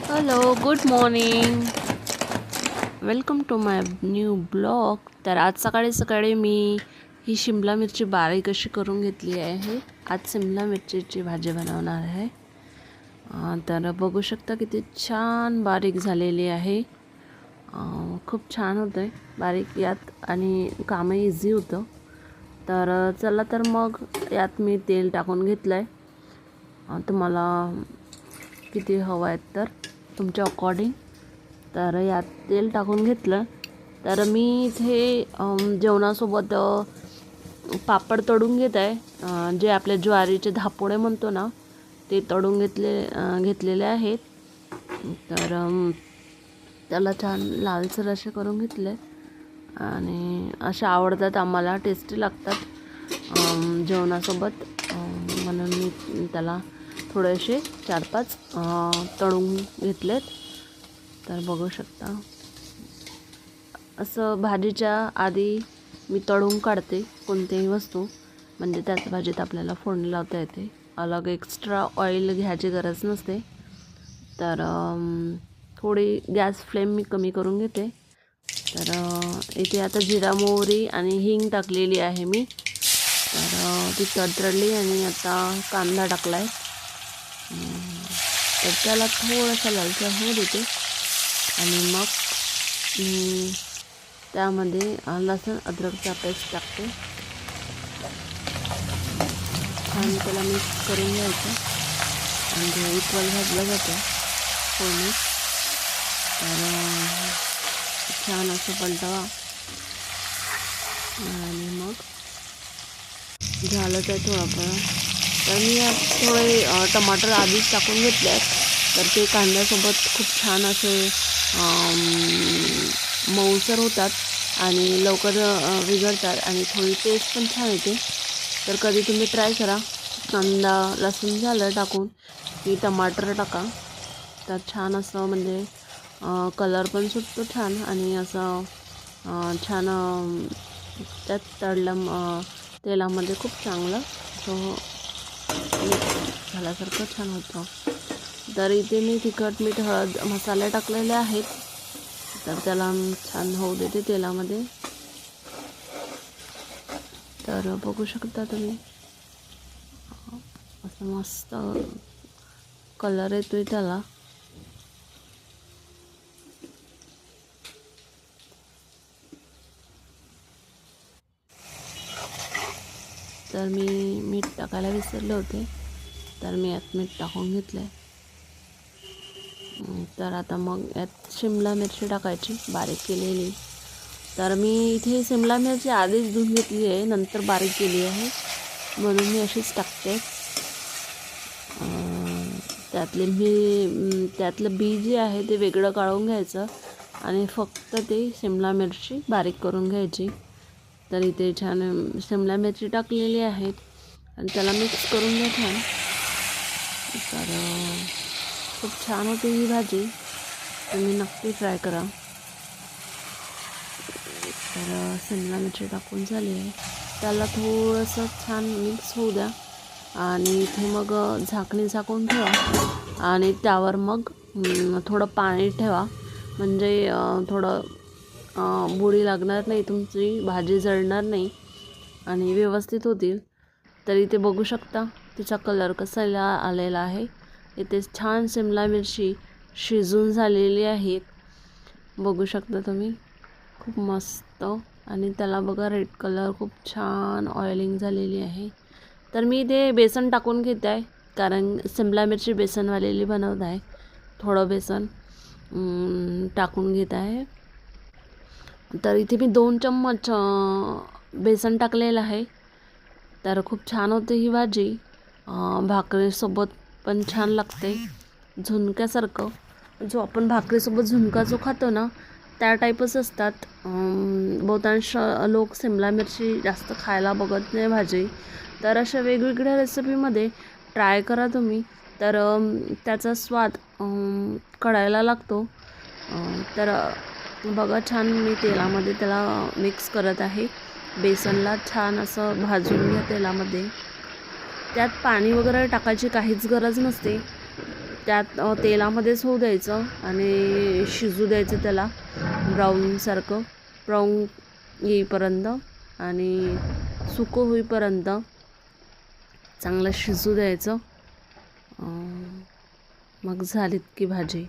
Hello, good morning. Welcome to my new blog. तर आज सकाळी सकाळी मी ही शिमला मिरची बारीक अशी करून घेतली आहे. आज शिमला मिरचीची भाजी बनवणार आहे. तर बघू शकता किती छान बारीक झालेली आहे. खूप छान होतं आहे बारीक यात आणि कामं इझी होतं. तर चला तर मग यात मी तेल टाकून घेतलं आहे. तुम्हाला किती हवं आहे तर तुमच्या अकॉर्डिंग. तर यात तेल टाकून घेतलं. तर मी इथे जेवणासोबत पापड तळून घेत आहे. जे आपले ज्वारीचे धापोळे म्हणतो ना ते तळून घेतलेले आहेत. तर त्याला छान लालसर असे करून घेतले आणि असे आवडतात आम्हाला, टेस्टी लागतात जेवणासोबत. म्हणून मी त्याला थोडेसे 4-5 तळून घेतलेत. तर बघू शकता असं भाजीच्या आधी मी तळून काढते कोणतीही वस्तू, म्हणजे त्याच भाजीत आपल्याला फोडणी लावता येते. अलग एक्स्ट्रा ऑइल घ्यायची गरज नसते. तर थोडी गॅस फ्लेम मी कमी करून घेते. तर इथे आता जिरा मोहरी आणि हिंग टाकलेली आहे मी. तर ती तडतडली आणि आता कांदा टाकला आहे. तर त्याला थोडासा लालसर होऊ देते आणि मग मी त्यामध्ये लसूण अद्रकचा पेस्ट टाकते. छान त्याला मिक्स करून घ्यायचं म्हणजे इक्वल भाजलं जातं फोडणी. तर छान असं पलटवा आणि मग झालं आहे थोडंफार. तर मी यात थोडे टमाटर आधीच टाकून घेतले आहेत. तर ते कांद्यासोबत खूप छान असे मऊसर होतात आणि लवकर विघळतात आणि थोडी टेस्ट पण छान येते. तर कधी तुम्ही ट्राय करा. कांदा लसूण झालं टाकून की टमाटर टाका. तर छान असं म्हणजे कलर पण सुटतो छान आणि असं छान त्यात तळलं तेलामध्ये खूप चांगलं झाल्यासारखं छान होतं. तर इथे मी तिखट मीठ हळद मसाले टाकलेले आहेत. तर त्याला छान होऊ देते तेलामध्ये. तर बघू शकता तुम्ही असं मस्त कलर येतोय त्याला. तर मी मीठ टाकायला विसरले होते, तर मी यात मीठ टाकून घेतलं आहे. तर आता मग यात शिमला मिरची टाकायची बारीक केलेली. तर मी इथे शिमला मिरची आधीच धुवून घेतली आहे, नंतर बारीक केली आहे म्हणून मी अशीच टाकते. त्यातलं बी जे आहे ते वेगळं काढून घ्यायचं आणि फक्त ते शिमला मिरची बारीक करून घ्यायची. तर इथे छान शिमला मिरची टाकलेली आहेत आणि त्याला मिक्स करून घ्या छान. तर खूप छान होते ही भाजी, तुम्ही नक्की ट्राय करा. तर शिमला मिरची टाकून झाली आहे. त्याला थोडंसं छान मिक्स होऊ द्या आणि इथे मग झाकणी झाकून ठेवा आणि त्यावर मग थोडं पाणी ठेवा म्हणजे थोडं बुडी लागणार नाही, तुमची भाजी जळणार नाही आणि व्यवस्थित होतील. तर इथे बघू शकता तिचा कलर कसा आलेला आहे. इथे छान शिमला मिरची शिजून झालेली आहेत, बघू शकता तुम्ही. खूप मस्त आणि त्याला बघा रेड कलर खूप छान ऑइलिंग झालेली आहे. तर मी इथे बेसन टाकून घेत आहे कारण शिमला मिरची बेसनवालेली बनवत आहे. थोडं बेसन टाकून घेत आहे. तर इथे मी 2 चम्मच बेसन टाकलेलं आहे. तर खूप छान होते ही भाजी. भाकरीसोबत पण छान लागते, झुणक्यासारखं. जो आपण भाकरीसोबत झुणका जो खातो ना त्या टाईपच असतात. बहुतांश लोक शिमला मिरची जास्त खायला बघत नाही भाजी. तर अशा वेगवेगळ्या रेसिपीमध्ये ट्राय करा तुम्ही. तर त्याचा स्वाद कळायला लागतो. तर बघा छान मी तेलामध्ये त्याला मिक्स करत आहे. बेसनला छान असं भाजून घ्या तेलामध्ये. त्यात पाणी वगैरे टाकायची काहीच गरज नसते. त्यात तेलामध्येच होऊ द्यायचं आणि शिजू द्यायचं त्याला ब्राऊनसारखं ब्राऊन येईपर्यंत आणि सुकं होईपर्यंत चांगलं शिजू द्यायचं. मग झालीत की भाजी